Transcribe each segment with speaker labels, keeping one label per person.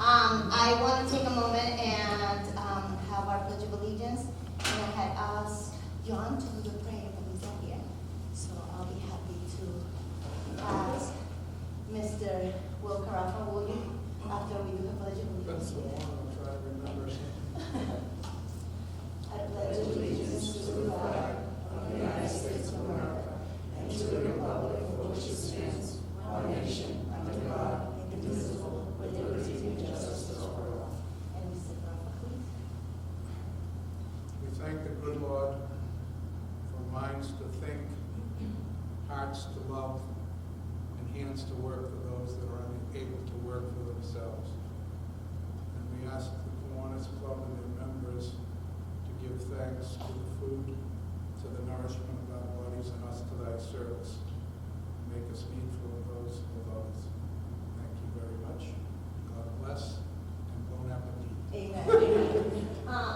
Speaker 1: I want to take a moment and have our Pledge of Allegiance. And I had asked John to do the prayer, but he's not here. So I'll be happy to ask Mr. Will Carafa, will you, after we do the Pledge of Allegiance?
Speaker 2: That's the one I'm trying to remember.
Speaker 1: I pledge allegiance to the flag of the United States of America and to the republic for which it stands, one nation, under God, indivisible, with liberty and justice for all. And Mr. Crawford, please.
Speaker 2: We thank the good Lord for minds to think, hearts to love, and hands to work for those that are unable to work for themselves. And we ask the Kiwanis Club and their members to give thanks to the food, to the nourishment of our bodies, and us to thy service. Make us needful of those of others. Thank you very much. God bless, and bon appetit.
Speaker 1: Amen.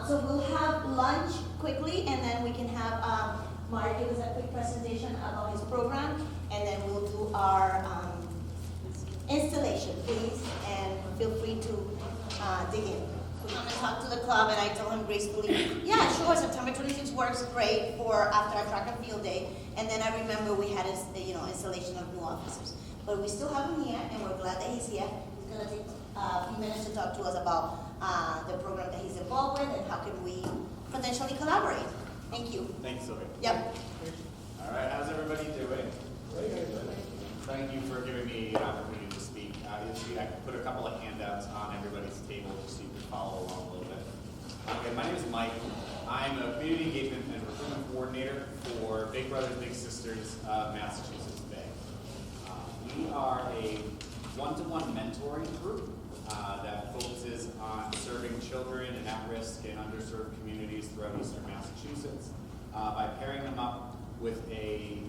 Speaker 1: So we'll have lunch quickly, and then we can have Mark give us a quick presentation about his program, and then we'll do our installation, please, and feel free to dig in. So come and talk to the club, and I told him gracefully, yeah, sure, September 26th works great for after our track and field day, and then I remember we had installation of new officers. But we still have him here, and we're glad that he's here. He's going to take a few minutes to talk to us about the program that he's involved with and how can we potentially collaborate. Thank you.
Speaker 3: Thanks, Sylvia.
Speaker 1: Yep.
Speaker 3: All right, how's everybody doing? Thank you for giving me an opportunity to speak. You'll see I put a couple of handouts on everybody's table just so you can follow along a little bit. Okay, my name is Mike. I'm a community engagement and recruitment coordinator for Big Brothers Big Sisters Massachusetts Bay. We are a one-to-one mentoring group that focuses on serving children in at-risk and underserved communities throughout eastern Massachusetts by pairing them up with a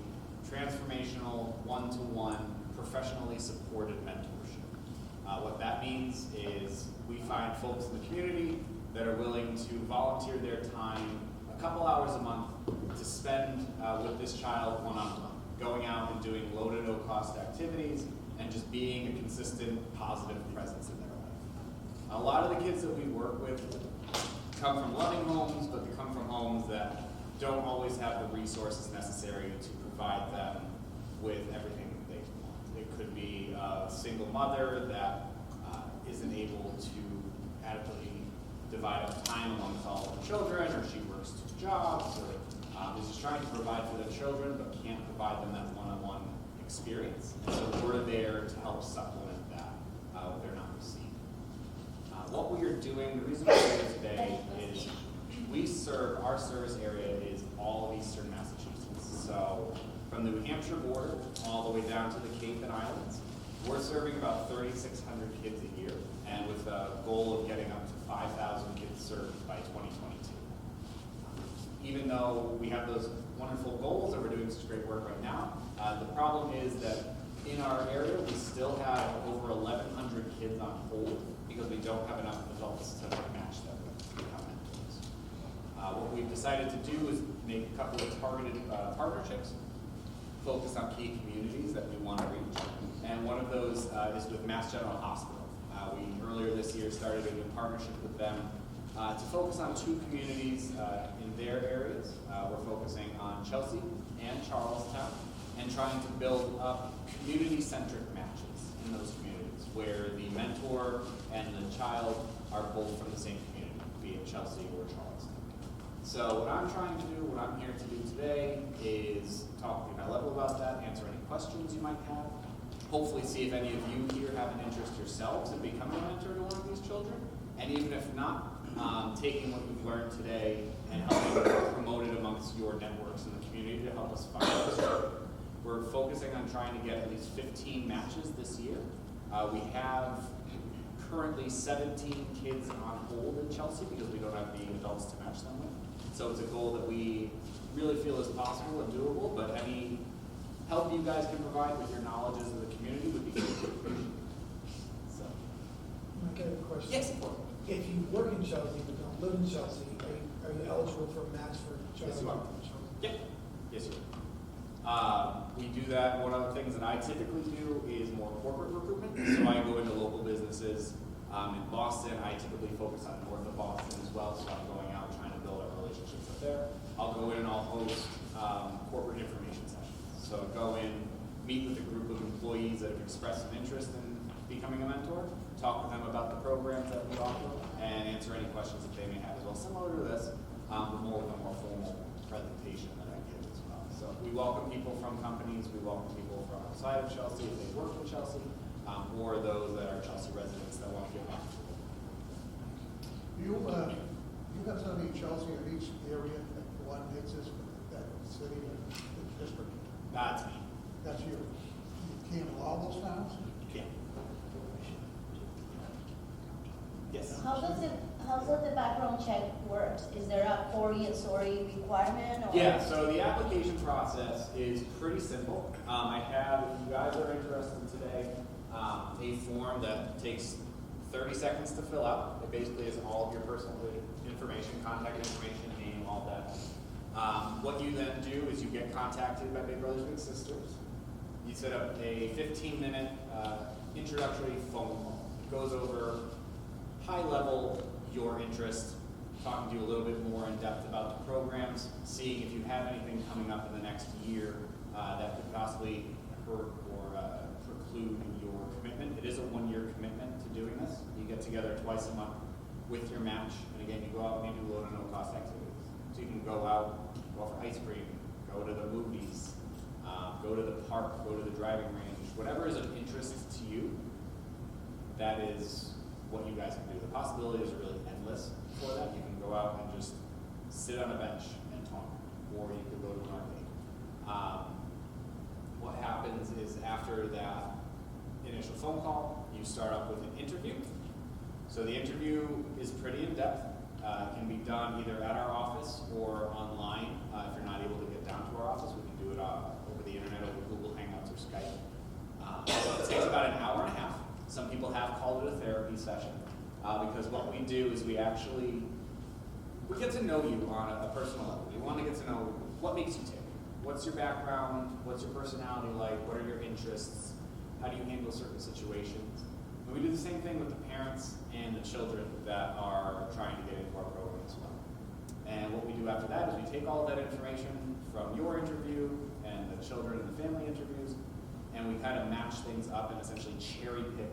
Speaker 3: transformational, one-to-one, professionally supported mentorship. What that means is we find folks in the community that are willing to volunteer their time a couple hours a month to spend with this child one-on-one, going out and doing low to no cost activities and just being a consistent, positive presence in their life. A lot of the kids that we work with come from loving homes, but they come from homes that don't always have the resources necessary to provide them with everything that they want. It could be a single mother that isn't able to adequately divide up time amongst all of the children, or she works 2 jobs, or is just trying to provide for their children but can't provide them that one-on-one experience. And so we're there to help supplement that what they're not receiving. What we are doing, the reason we're here today is we serve, our service area is all of eastern Massachusetts. So from the New Hampshire border all the way down to the Cape and Islands, we're serving about 3,600 kids a year, and with a goal of getting up to 5,000 kids served by 2022. Even though we have those wonderful goals and we're doing such great work right now, the problem is that in our area we still have over 1,100 kids on hold because we don't have enough adults to match them with become mentors. What we've decided to do is make a couple of targeted partnerships, focus on key communities that we want to reach, and one of those is with Mass General Hospital. We earlier this year started a new partnership with them to focus on 2 communities in their areas. We're focusing on Chelsea and Charlestown and trying to build up community-centric matches in those communities where the mentor and the child are both from the same community, be it Chelsea or Charlestown. So what I'm trying to do, what I'm here to do today is talk at a high level about that, answer any questions you might have, hopefully see if any of you here have an interest yourselves in becoming a mentor to one of these children, and even if not, taking what we've learned today and helping promote it amongst your networks in the community to help us find this children. We're focusing on trying to get at least 15 matches this year. We have currently 17 kids on hold in Chelsea because we don't have the adults to match them with. So it's a goal that we really feel is possible and doable, but any help you guys can provide with your knowledges of the community would be great. So.
Speaker 4: I get a question.
Speaker 3: Yes, of course.
Speaker 4: If you work in Chelsea but don't live in Chelsea, are you eligible for a match for Chelsea?
Speaker 3: Yes, you are. Yep. Yes, you are. We do that. One of the things that I typically do is more corporate recruitment. So I go into local businesses In Boston, I typically focus on north of Boston as well, so I'm going out trying to build our relationships up there. I'll go in and I'll host corporate information sessions. So go in, meet with a group of employees that have expressed some interest in becoming a mentor, talk with them about the programs that we offer, and answer any questions that they may have as well, similar to this, but more with a more formal presentation that I give as well. So we welcome people from companies, we welcome people from outside of Chelsea if they work in Chelsea, or those that are Chelsea residents that want to get back to work.
Speaker 5: You have somebody in Chelsea in each area that coordinates this with that city and the district?
Speaker 3: That's me.
Speaker 5: That's you. You can't all those towns?
Speaker 3: Yeah. Yes.
Speaker 1: How does the background check work? Is there a Cory and Sorry requirement? Or?
Speaker 3: Yeah, so the application process is pretty simple. I have, if you guys are interested today, a form that takes 30 seconds to fill out. It basically is all of your personal information, contact information, name, all that. What you then do is you get contacted by Big Brothers Big Sisters. You set up a 15-minute introductory phone call. It goes over high level your interest, talking to you a little bit more in depth about the programs, seeing if you have anything coming up in the next year that could possibly hurt or preclude your commitment. It is a 1-year commitment to doing this. You get together twice a month with your match, and again, you go out and you do low to no cost activities. So you can go out, go for ice cream, go to the movies, go to the park, go to the driving range, whatever is of interest to you, that is what you guys can do. The possibilities are really endless for that. You can go out and just sit on a bench and talk, or you could go to an arcade. What happens is after that initial phone call, you start up with an interview. So the interview is pretty in-depth. It can be done either at our office or online. If you're not able to get down to our office, we can do it over the internet, over Google Hangouts or Skype. It takes about an hour and a half. Some people have called it a therapy session because what we do is we get to know you on a personal level. We want to get to know what makes you tick. What's your background? What's your personality like? What are your interests? How do you handle certain situations? And we do the same thing with the parents and the children that are trying to get into our program as well. And what we do after that is we take all of that information from your interview and the children and the family interviews, and we kind of match things up and essentially cherry pick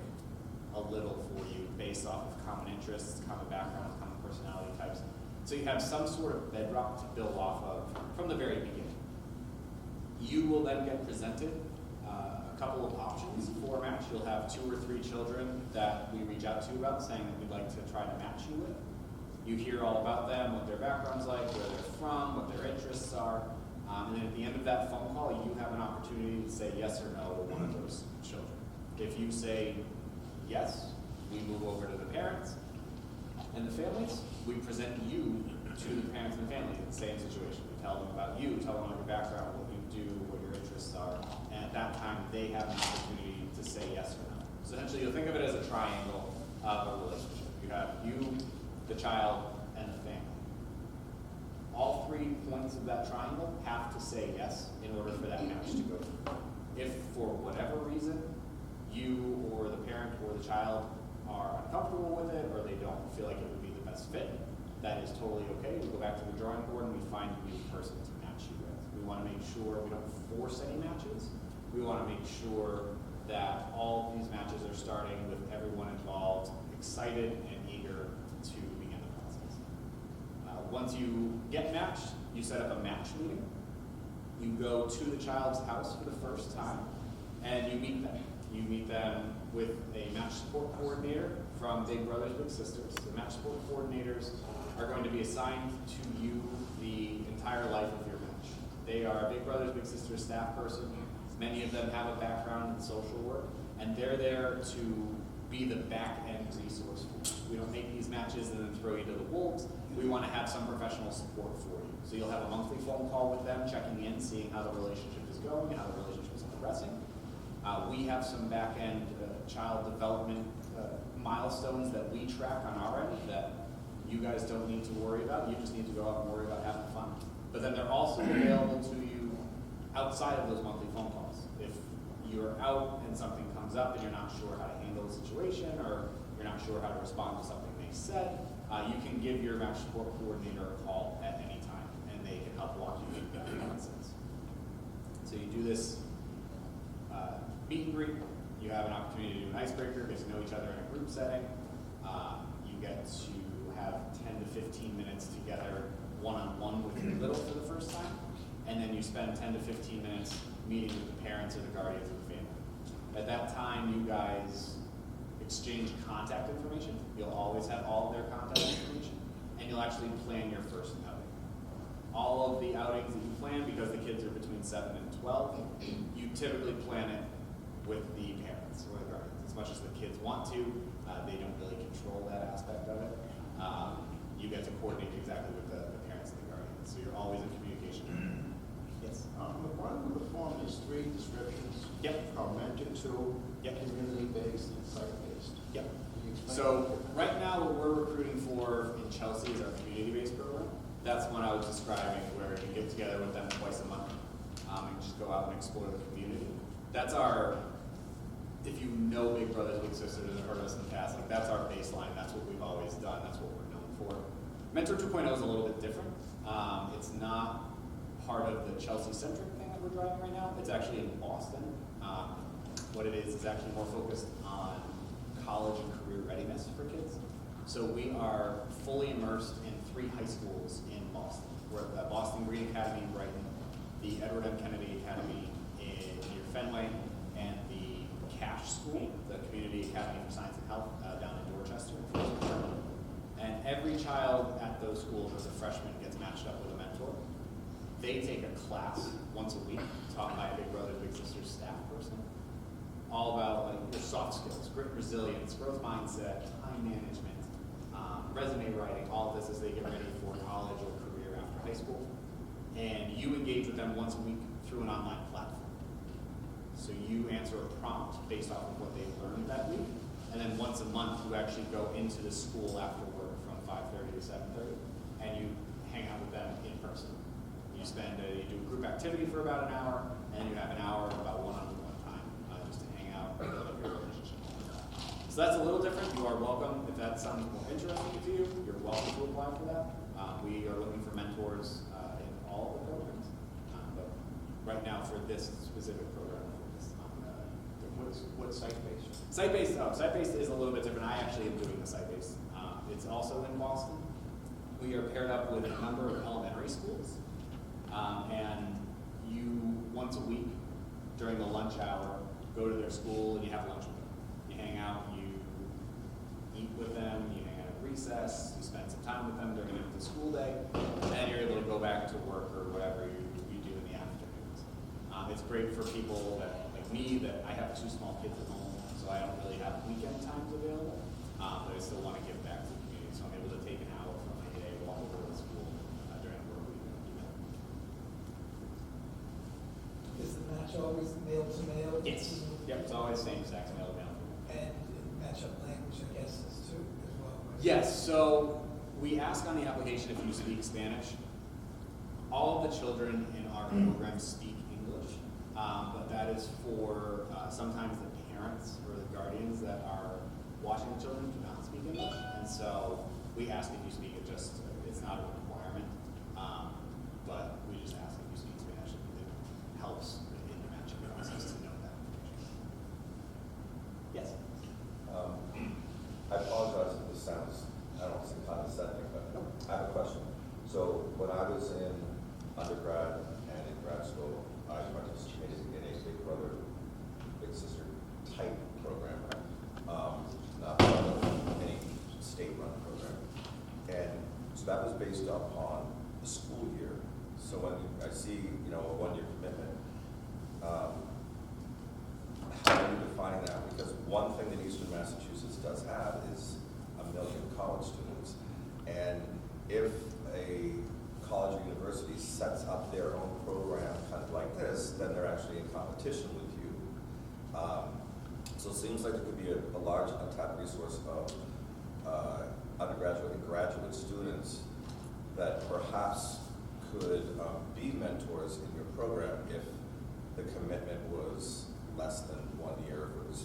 Speaker 3: a little for you based off of common interests, common backgrounds, common personality types. So you have some sort of bedrock to build off of from the very beginning. You will then get presented a couple of options for a match. You'll have 2 or 3 children that we reach out to about saying that we'd like to try to match you with. You hear all about them, what their background's like, where they're from, what their interests are. And then at the end of that phone call, you have an opportunity to say yes or no to one of those children. If you say yes, we move over to the parents and the families. We present you to the parents and the family in the same situation. We tell them about you, tell them about your background, what you do, what your interests are. And at that time, they have an opportunity to say yes or no. So essentially, you'll think of it as a triangle of a relationship. You have you, the child, and the family. All 3 points of that triangle have to say yes in order for that match to go through. If for whatever reason you or the parent or the child are uncomfortable with it or they don't feel like it would be the best fit, that is totally okay. We go back to the drawing board and we find a new person to match you with. We want to make sure we don't force any matches. We want to make sure that all of these matches are starting with everyone involved excited and eager to begin the process. Once you get matched, you set up a match meeting. You go to the child's house for the first time and you meet them. You meet them with a match support coordinator from Big Brothers Big Sisters. The match support coordinators are going to be assigned to you the entire life of your match. They are a Big Brothers Big Sisters staff person. Many of them have a background in social work, and they're there to be the back-end resource for you. We don't make these matches and then throw you to the wolves. We want to have some professional support for you. So you'll have a monthly phone call with them, checking in, seeing how the relationship is going, how the relationship is progressing. We have some back-end child development milestones that we track on our end that you guys don't need to worry about. You just need to go out and worry about having fun. But then they're also available to you outside of those monthly phone calls. If you're out and something comes up and you're not sure how to handle the situation or you're not sure how to respond to something they said, you can give your match support coordinator a call at any time, and they can help walk you through the process. So you do this meet and greet. You have an opportunity to do an icebreaker, get to know each other in a group setting. You get to have 10 to 15 minutes together one-on-one with your little for the first time, and then you spend 10 to 15 minutes meeting with the parents or the guardians of the family. At that time, you guys exchange contact information. You'll always have all of their contact information, and you'll actually plan your first outing. All of the outings that you plan, because the kids are between 7 and 12, you typically plan it with the parents or the guardians. As much as the kids want to, they don't really control that aspect of it. You get to coordinate exactly with the parents and the guardians, so you're always in communication. Yes?
Speaker 6: The bottom of the form is 3 descriptions.
Speaker 3: Yep.
Speaker 6: Mentor 2,
Speaker 3: Yep.
Speaker 6: community-based and site-based.
Speaker 3: Yep.
Speaker 6: Can you explain
Speaker 3: So
Speaker 6: that?
Speaker 3: right now, what we're recruiting for in Chelsea is our community-based program. That's one I was describing, where you get together with them twice a month and just go out and explore the community. That's our, if you know Big Brothers Big Sisters and heard us in the past, like that's our baseline. That's what we've always done. That's what we're known for. Mentor 2.0 is a little bit different. It's not part of the Chelsea-centric thing that we're driving right now. It's actually in Boston. What it is actually more focused on college and career readiness for kids. So we are fully immersed in 3 high schools in Boston. We're at the Boston Green Academy in Brighton, the Edward M. Kennedy Academy near Fenway, and the Cash School, the Community Academy for Science and Health down in Dorchester. And every child at those schools as a freshman gets matched up with a mentor. They take a class once a week taught by a Big Brothers Big Sisters staff person, all about like your soft skills, grit, resilience, growth mindset, time management, resume writing, all of this as they get ready for college or career after high school. And you engage with them once a week through an online platform. So you answer a prompt based off of what they've learned that week. And then once a month, you actually go into the school after work from 5:30 to 7:30, and you hang out with them in person. You do a group activity for about an hour, and you have an hour of about one-on-one time just to hang out and build up your relationship. So that's a little different. You are welcome, if that sounds more interesting to you, you're welcome to apply for that. We are looking for mentors in all of the programs. But right now, for this specific program,
Speaker 6: What's site-based?
Speaker 3: Site-based is a little bit different. I actually am doing the site-based. It's also in Boston. We are paired up with a number of elementary schools. And you, once a week, during the lunch hour, go to their school and you have lunch with them. You hang out, you eat with them, you hang out at recess, you spend some time with them during the school day, and you're able to go back to work or whatever you do in the afternoons. It's great for people that, like me, that I have 2 small kids at home, so I don't really have weekend times available, but I still want to give back to the community, so I'm able to take an hour from my day, walk over to the school during the work week.
Speaker 4: Is the match always male to male?
Speaker 3: Yes. Yep, it's always same sex, male to male.
Speaker 4: And match-up language, I guess, is too, as well. Right?
Speaker 3: Yes, so we ask on the application if you speak Spanish. All of the children in our program speak English, but that is for sometimes the parents or the guardians that are watching the children do not speak English, and so we ask if you speak it. It's not a requirement, but we just ask if you speak Spanish. It helps in the matching process to know that information. Yes.
Speaker 7: I apologize if this sounds, I don't think condescending, but I have a question. So when I was in undergrad and in grad school, I participated in a Big Brother, Big Sister type program, not part of any state-run program. And so that was based upon the school year. So when I see, a 1-year commitment, how do you define that? Because one thing that Eastern Massachusetts does have is 1 million college students. And if a college or university sets up their own program kind of like this, then they're actually in competition with you. So it seems like there could be a large untapped resource of undergraduate and graduate students that perhaps could be mentors in your program if the commitment was less than 1 year, if it was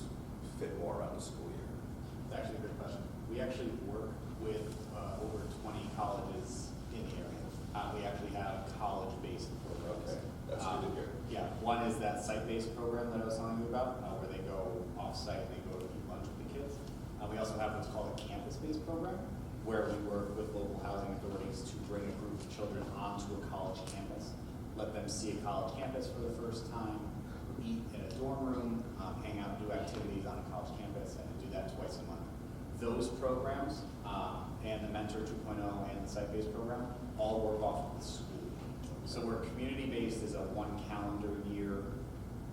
Speaker 7: fit more around the school year.
Speaker 3: It's actually a good question. actually work with over 20 colleges in the area. We actually have college-based programs.
Speaker 7: Okay, that's good to hear.
Speaker 3: Yeah, one is that site-based program that I was telling you about, where they go off-site and they go to eat lunch with the kids. We also have what's called a campus-based program, where we work with local housing authorities to bring a group of children onto a college campus, let them see a college campus for the first time, eat in a dorm room, hang out, do activities on a college campus, and do that twice a month. Those programs, and the Mentor 2.0 and the site-based program, all work off of the school. So we're community-based is a one calendar year,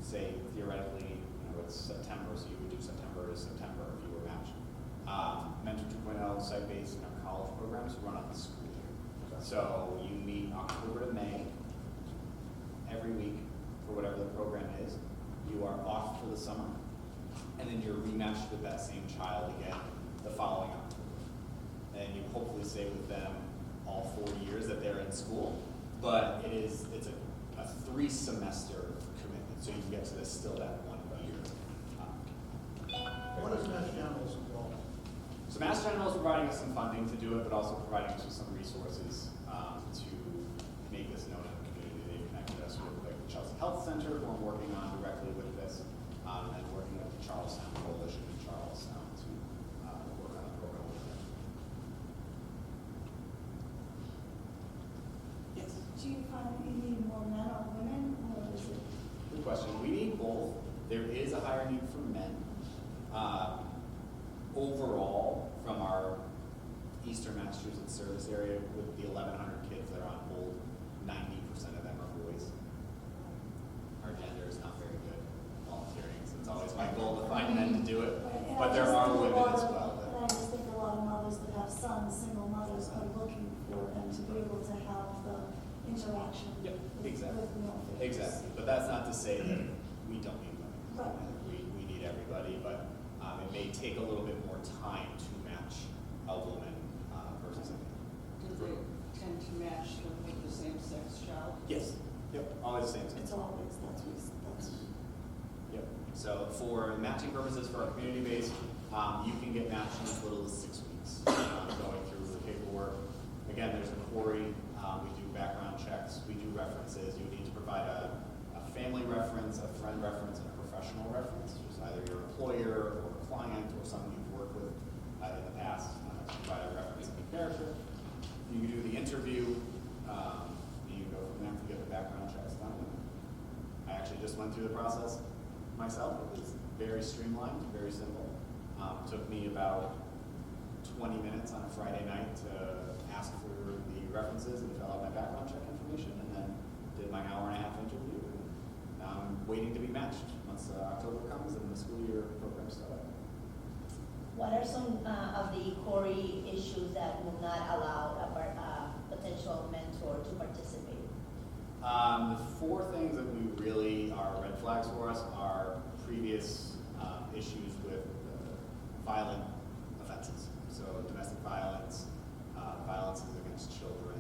Speaker 3: say theoretically, it's September, so you would do September to September if you were matched. Mentor 2.0, site-based, and our college programs run on the school year. So you meet October to May every week for whatever the program is. You are off for the summer, and then you're rematched with that same child again the following October. And you hopefully stay with them all 4 years that they're in school, but it's a 3-semester commitment, so you can get to this still that 1 year.
Speaker 5: What is Mass General's involved?
Speaker 3: So Mass General is providing us some funding to do it, but also providing us with some resources to make this known in the community. They've connected us with like the Chelsea Health Center, who I'm working on directly with this, and working with the Charlestown Coalition in Charlestown to work on a program with them. Yes.
Speaker 8: Do you find that you need more men or women, or is it?
Speaker 3: Good question. We need both. There is a higher need for men. Overall, from our Eastern Massachusetts service area, with the 1,100 kids that are on hold, 90% of them are boys. Our gender is not very good at volunteering, so it's always my goal to find men to do it.
Speaker 8: And
Speaker 3: But
Speaker 8: I
Speaker 3: there
Speaker 8: just
Speaker 3: are
Speaker 8: think a
Speaker 3: women
Speaker 8: lot
Speaker 3: as
Speaker 8: of-
Speaker 3: well.
Speaker 8: And I just think a lot of mothers that have sons, single mothers, are looking for them to be able to have the interaction
Speaker 3: Yep,
Speaker 8: with
Speaker 3: exactly.
Speaker 8: male figures.
Speaker 3: Exactly, but that's not to say that we don't need women.
Speaker 8: Right.
Speaker 3: We need everybody, but it may take a little bit more time to match a woman versus a man.
Speaker 9: Do they tend to match them with the same-sex child?
Speaker 3: Yes. Yep. Always the same sex.
Speaker 8: It's always, that's.
Speaker 3: Yep. So for matching purposes for our community base, you can get matched in as little as 6 weeks. Going through the paperwork. Again, there's a query. We do background checks. We do references. You need to provide a family reference, a friend reference, and a professional reference, which is either your employer or a client or someone you've worked with in the past. To provide a reference of the character. You do the interview. You go from there to get the background checks done. I actually just went through the process myself. It was very streamlined, very simple. Took me about 20 minutes on a Friday night to ask for the references and fill out my background check information, and then did my hour-and-a-half interview. And now I'm waiting to be matched once October comes and the school year program starts.
Speaker 1: What are some of the core issues that will not allow a potential mentor to participate?
Speaker 3: The 4 things that we really are red flags for us are previous issues with violent offenses. So domestic violence, violences against children,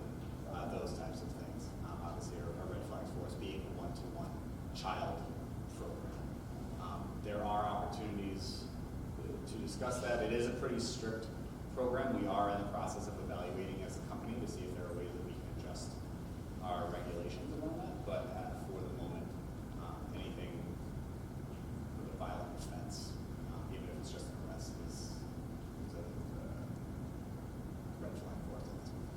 Speaker 3: those types of things. Obviously are red flags for us, being a one-to-one child program. There are opportunities to discuss that. It is a pretty strict program. We are in the process of evaluating as a company to see if there are ways that we can adjust our regulations around that. But for the moment, anything with a violent offense, even if it's just an arrest, is a red flag for us at this point.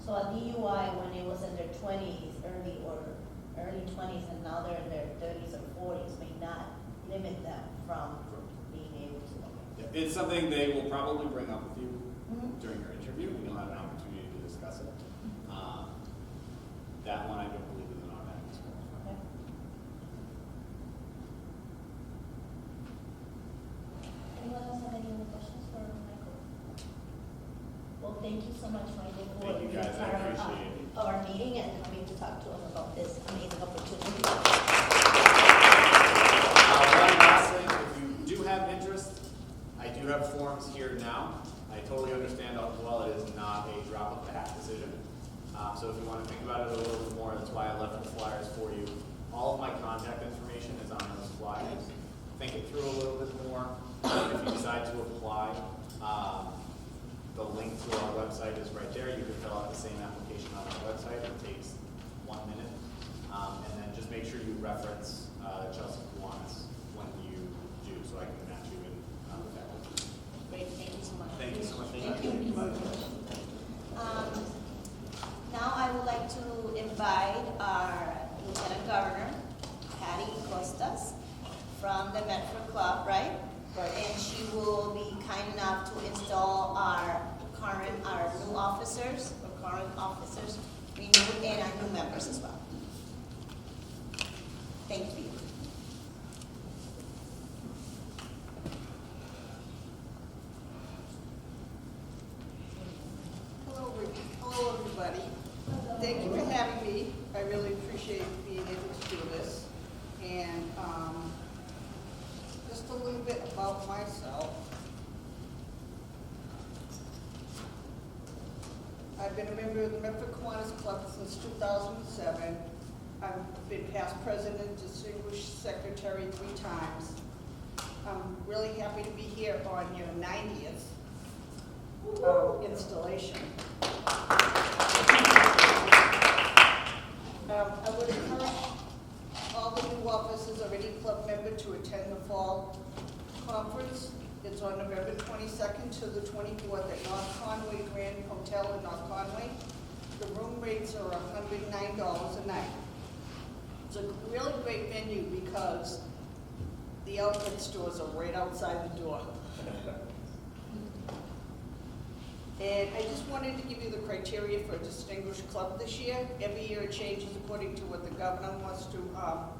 Speaker 1: So a DUI when it was in their 20s, early 20s, and now they're in their 30s or 40s may not limit them from being able to.
Speaker 3: It's something they will probably bring up with you
Speaker 1: Mhm.
Speaker 3: during your interview, and you'll have an opportunity to discuss it. That one I don't believe is an automatic disqualifier.
Speaker 1: Okay. Anyone else have any other questions for Michael? Well, thank you so much, Michael, for
Speaker 3: Thank you,
Speaker 1: being
Speaker 3: guys. I
Speaker 1: part
Speaker 3: appreciate it.
Speaker 1: of our meeting and coming to talk to us about this amazing opportunity.
Speaker 3: One last thing, if you do have interest, I do have forms here now. I totally understand how well it is not a drop of the hat decision. So if you want to think about it a little bit more, that's why I left the flyers for you. All of my contact information is on those flyers. Think it through a little bit more. If you decide to apply, to our website is right there. You can fill out the same application on our website. It takes 1 minute. And then just make sure you reference Chelsea Kiwanis when you do, so I can match you in with that.
Speaker 1: Great, thank you so much.
Speaker 3: Thank you so much.
Speaker 1: Thank you. Now I would like to invite our Lieutenant Governor, Patty Costas, from the Medford Club, right?
Speaker 9: Right.
Speaker 1: And she will be kind enough to install our new officers, or current officers, renewed, and our new members as well. Thank you.
Speaker 9: Hello, everybody. Thank you for having me. I really appreciate being able to do this. And just a little bit about myself. I've been a member of the Medford Kiwanis Club since 2007. I've been past president, distinguished secretary 3 times. I'm really happy to be here on your 90th installation. I would encourage all the new officers or any club member to attend the fall conference. It's on November 22nd to the 24th at North Conway Grand Hotel in North Conway. The room rates are $109 a night. It's a really great venue because the outlet stores are right outside the door. And I just wanted to give you the criteria for a distinguished club this year. Every year it changes according to what the governor wants to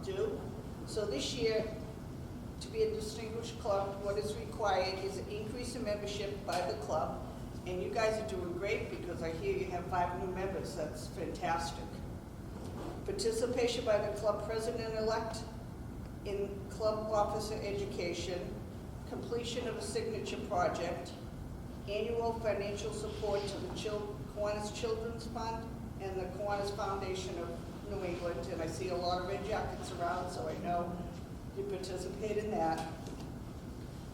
Speaker 9: do. So this year, to be a distinguished club, what is required is an increase in membership by the club. And you guys are doing great because I hear you have 5 new members. That's fantastic. Participation by the club president-elect in club officer education, completion of a signature project, annual financial support to the Kiwanis Children's Fund and the Kiwanis Foundation of New England, and I see a lot of red jackets around, so I know you participate in that.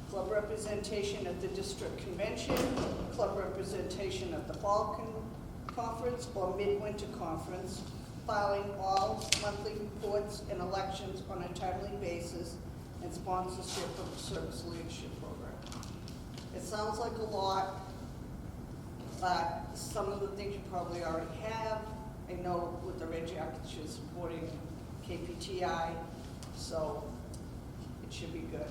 Speaker 9: Club representation at the district convention, club representation at the fall conference or midwinter conference, filing all monthly reports and elections on a timely basis, and sponsorship of the service leadership program. It sounds like a lot, but some of the things you probably already have. I know with the Red Jackets you're supporting KPTI, so it should be good.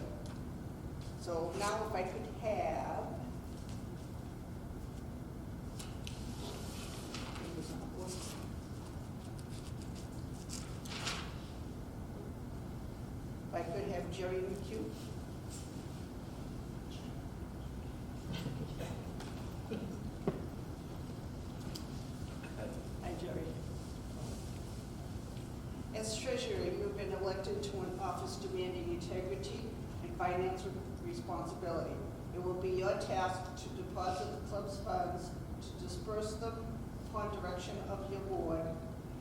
Speaker 9: So now if I could have, Jerry McHugh. Hi, Jerry. As treasurer, you have been elected to an office demanding integrity and financial responsibility. It will be your task to deposit the club's funds, to disperse them upon direction of your board.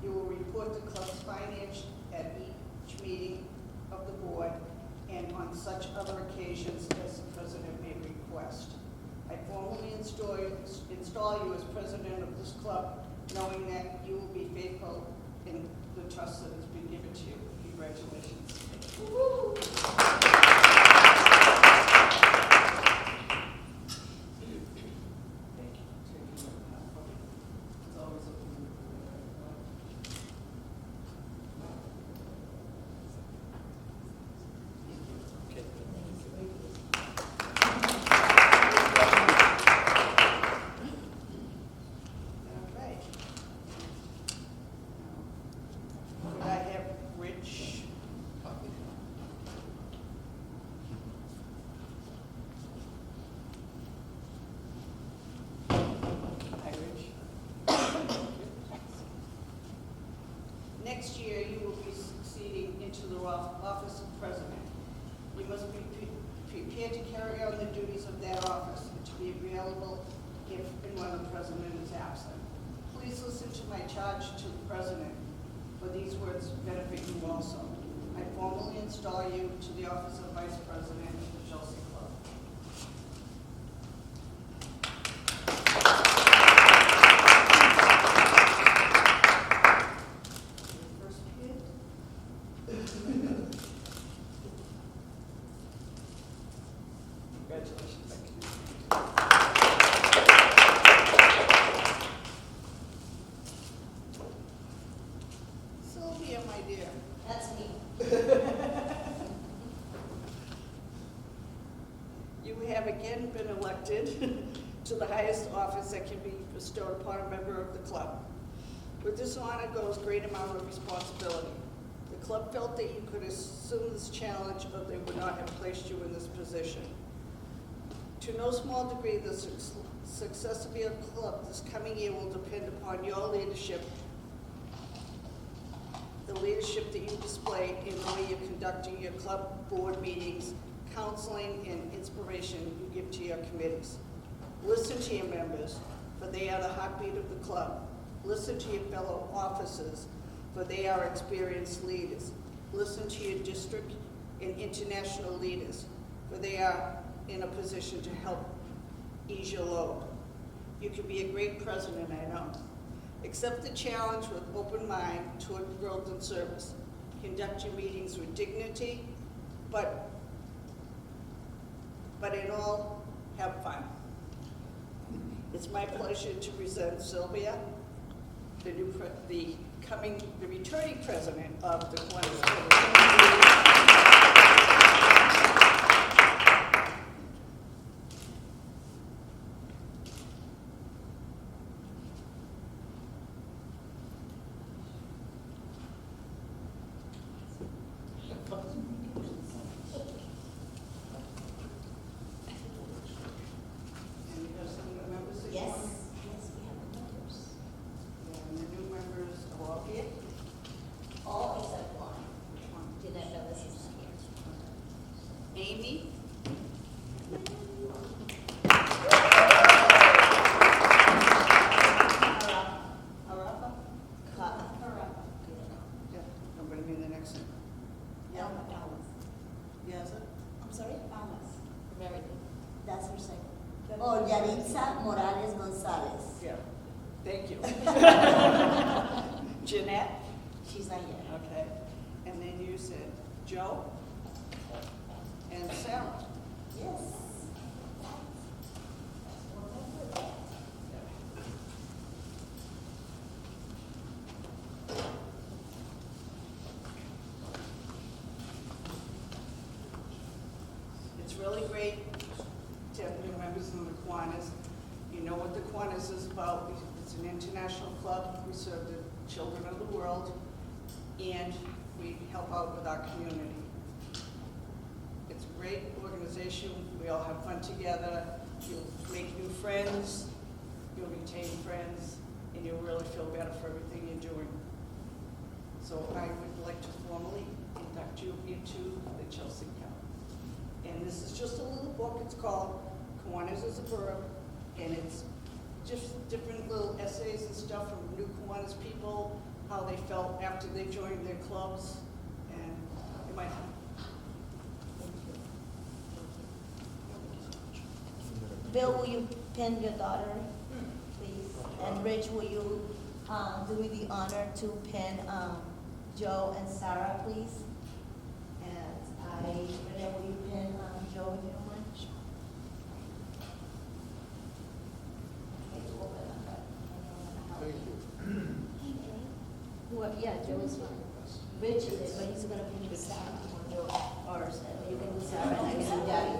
Speaker 9: You will report the club's finance at each meeting of the board and on such other occasions as the president may request. I formally install you as president of this club, knowing that you will be faithful in the trust that has been given to you. Congratulations. Woo! Next year, you will be succeeding into the office of president. You must be prepared to carry on the duties of that office and to be available if and when the president is absent. Please listen to my charge to the president, for these words benefit you also. I formally install you to the office of vice president of the Chelsea Club. to the highest office that can be bestowed upon a member of the club. With this honor goes great amount of responsibility. The club felt that you could assume this challenge or they would not have placed you in this position. To no small degree, the success of your club this coming year will depend upon your leadership, the leadership that you display in the way you're conducting your club board meetings, counseling, and inspiration you give to your committees. Listen to your members, for they are the heartbeat of the club. Listen to your fellow officers, for they are experienced leaders. Listen to your district and international leaders, for they are in a position to help ease your load. You can be a great president, I know. Accept the challenge with open mind toward growth and service. Conduct your meetings with dignity, but in all, have fun. It's my pleasure to present Sylvia, the returning president of the Kiwanis. And you have some of the members that you
Speaker 1: Yes,
Speaker 9: want?
Speaker 1: yes, we have the numbers.
Speaker 9: And the new members are all here?
Speaker 1: All except one.
Speaker 9: Which one?
Speaker 1: Jeanette Bellis is not here.
Speaker 9: Amy? Arafa? Yeah, nobody mean the next one. Yeah. Yes,
Speaker 1: I'm sorry?
Speaker 8: Very good.
Speaker 1: That's her second. Oh, Yaritza Morales Gonzalez.
Speaker 9: yeah. Thank you. Jeanette?
Speaker 1: She's not here.
Speaker 9: Okay. And then you said Joe? And Sarah?
Speaker 1: Yes.
Speaker 9: It's really great to have new members in the Kiwanis. You know what the Kiwanis is about. It's an international club. We serve the children of the world, and we help out with our community. It's a great organization. We all have fun together. You'll make new friends, you'll retain friends, and you'll really feel better for everything you're doing. So I would like to formally induct you into the Chelsea Cup. And this is just a little book. It's called Kiwanis as a Verb, and it's just different little essays and stuff from new Kiwanis people, how they felt after they joined their clubs, and it might help.
Speaker 1: Bill, will you pin your daughter, please? And Rich, will you do me the honor to pin Joe and Sarah, please? And Renee, will you pin Joe, if you don't mind? Okay, we'll put it on that.
Speaker 2: Thank you.
Speaker 1: Yeah, Joe is fine. Rich is, but he's gonna pin you Sarah, or you can do Sarah and I can do Daddy.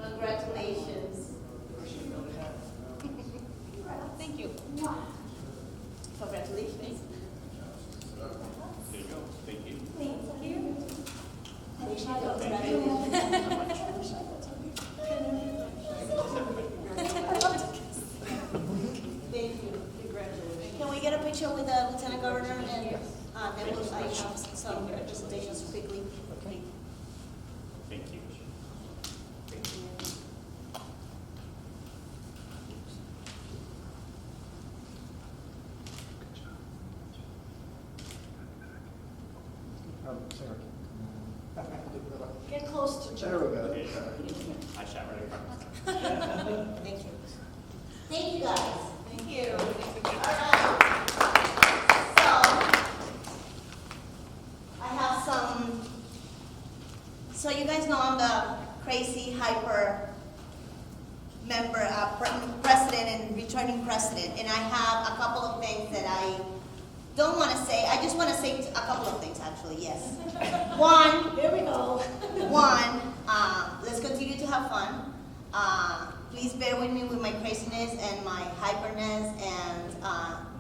Speaker 1: Congratulations. Thank you. Congratulations.
Speaker 3: There you go. Thank you.
Speaker 1: Thank you. Thank you.
Speaker 9: Congratulations.
Speaker 1: Can we get a picture with the Lieutenant Governor and then we'll, I have some presentations quickly. Okay.
Speaker 3: Thank you.
Speaker 1: Get close to
Speaker 5: There we
Speaker 1: Joe.
Speaker 5: go.
Speaker 3: I shot right across.
Speaker 1: Thank you. Thank you, guys. Thank you. All right. So, I have some, so you guys know I'm the crazy, hyper member, president and returning president, and I have a couple of things that I don't want to say. I just want to say a couple of things, actually, yes. One,
Speaker 8: Here we go.
Speaker 1: one, let's continue to have fun. Please bear with me with my craziness and my hyperness and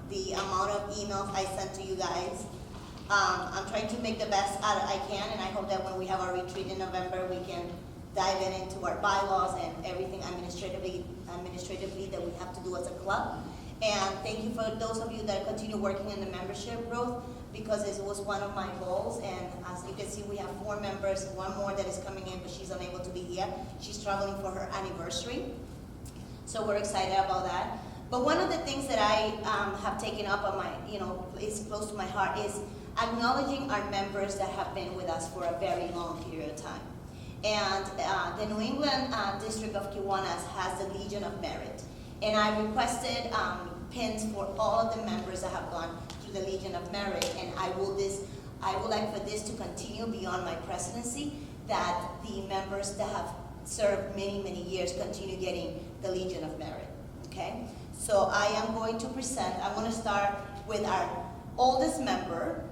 Speaker 1: the amount of emails I send to you guys. I'm trying to make the best out I can, and I hope that when we have our retreat in November, we can dive into our bylaws and everything administratively that we have to do as a club. And thank you for those of you that continue working in the membership growth, because it was one of my goals. And as you can see, we have 4 members, one more that is coming in, but she's unable to be here. She's traveling for her anniversary. So we're excited about that. But one of the things that I have taken up on my, is close to my heart, is acknowledging our members that have been with us for a very long period of time. And the New England District of Kiwanis has the Legion of Merit. And I requested pins for all of the members that have gone through the Legion of Merit. And I would like for this to continue beyond my presidency, that the members that have served many, many years continue getting the Legion of Merit, okay? So I am going to present, I'm gonna start with our oldest member,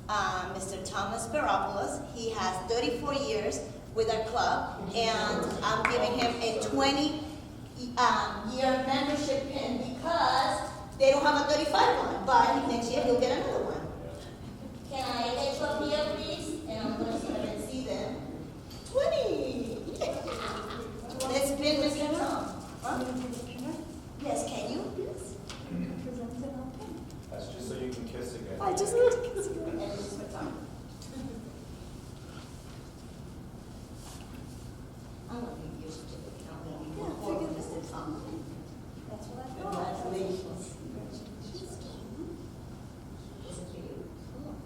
Speaker 1: Mr. Thomas Peropoulos. He has 34 years with our club, and I'm giving him a 20-year membership pin because they don't have a 35 one, but next year he'll get another one. Can I get you up here, please? And I'm going to so I can see them. 20! Let's pin Mr. Tom. Huh? Yes, can you, please?
Speaker 7: That's just so you can kiss again.
Speaker 8: I just need to kiss you.
Speaker 1: And this is for Tom. I'm going to give you a certificate. I'm going to give you for Mr. Tom.
Speaker 8: That's what I thought.
Speaker 1: Congratulations. This is for you.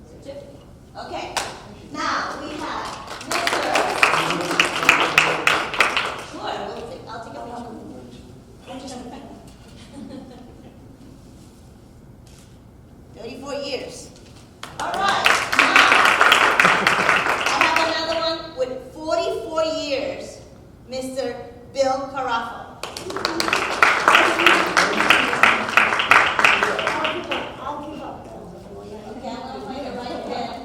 Speaker 1: Certificate. Okay. Now we have Mr. Sure, I'll take a picture. 34 years. All right. Now, I have another one with 44 years, Mr. Bill Carafa.
Speaker 8: I'll give up that for you.
Speaker 1: Okay, I'm going to find the right pen.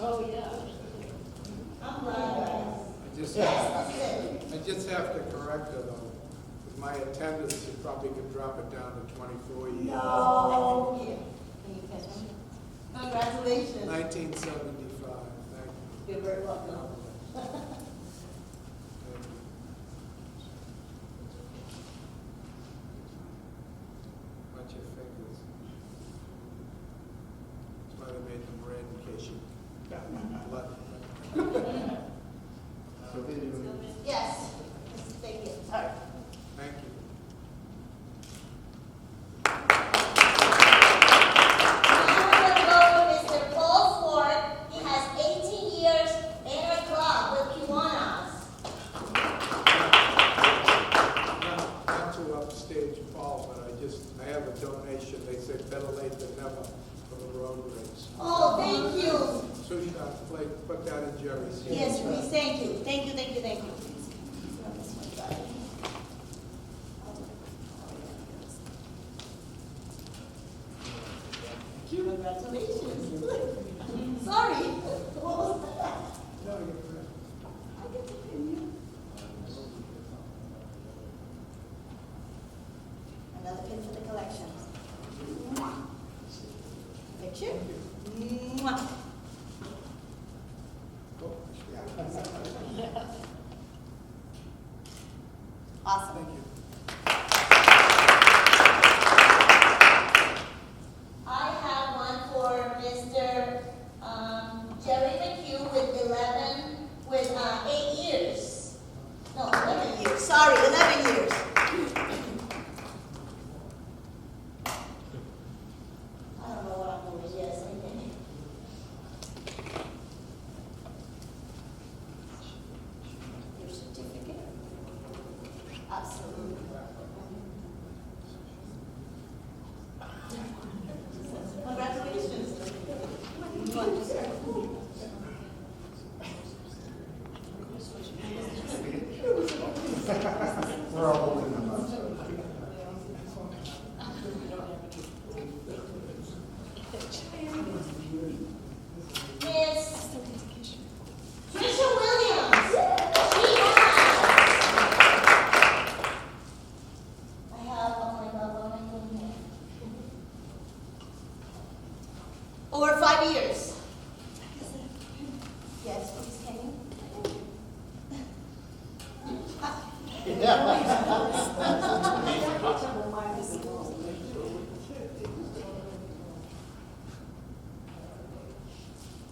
Speaker 8: Oh, yeah.
Speaker 1: I'm glad.
Speaker 2: I just have to correct it though. With my attendance, you probably could drop it down to 24 years.
Speaker 8: No.
Speaker 1: Can you catch me? Congratulations.
Speaker 2: 1975, thank you.
Speaker 1: You're very welcome.
Speaker 2: Watch your fingers. That's why they made them red in case you got blood.
Speaker 1: Yes. Thank you. All right.
Speaker 2: Thank you.
Speaker 1: Now we're going to go with Mr. Paul Ford. He has 18 years in our club with Kiwanis.
Speaker 2: Not to upstage Paul, but I have a donation. They say better late than never for the road race.
Speaker 1: Oh, thank you.
Speaker 2: Susha, put that in Jerry's hand.
Speaker 1: Yes, please. Thank you. Thank you, thank you, thank you. Congratulations. Sorry. What was that?
Speaker 2: No, you're correct.
Speaker 1: I get to pin you. Another pin for the collection. Picture? Mwah. Awesome.
Speaker 2: Thank you.
Speaker 1: I have one for Mr. Jerry McHugh with 8 years. No, 11 years. Sorry, 11 years. I don't know what I'm doing. Yes, okay. Your certificate? Absolutely.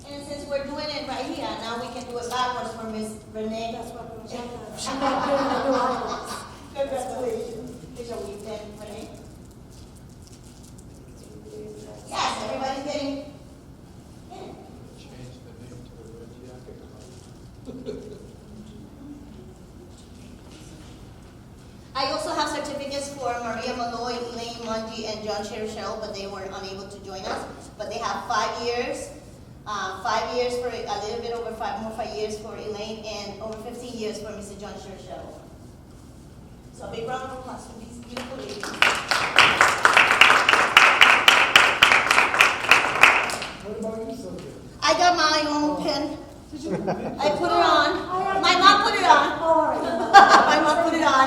Speaker 1: And since we're doing it right here, now we can do it backwards for Miss Renee.
Speaker 8: That's what we're doing. I'm not doing the new items.
Speaker 1: Congratulations. Shall we then, Renee? Yes, everybody's getting in.
Speaker 2: Change the name to the Red Jacket Club.
Speaker 1: I also have certificates for Maria Malloy, Elaine Mungie, and John Cherichel, but they were unable to join us. But they have 5 years. 5 years for a little bit over 5 years for Elaine, and over 15 years for Mr. John Cherichel. So a big round of applause for these beautiful ladies.
Speaker 4: What about you, Sylvia?
Speaker 1: I got my own pin.
Speaker 4: Did you come in?
Speaker 1: I put it on. My mom put it on.
Speaker 8: Oh, all right.
Speaker 1: My mom put it on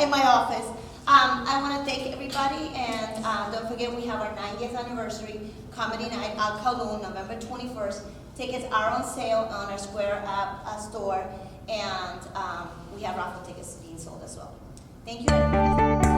Speaker 1: in my office. I want to thank everybody, and don't forget we have our 90th anniversary comedy night at Kowloon, November 21st. Tickets are on sale on our Square app store, and we have raffle tickets being sold as well. Thank you, everybody.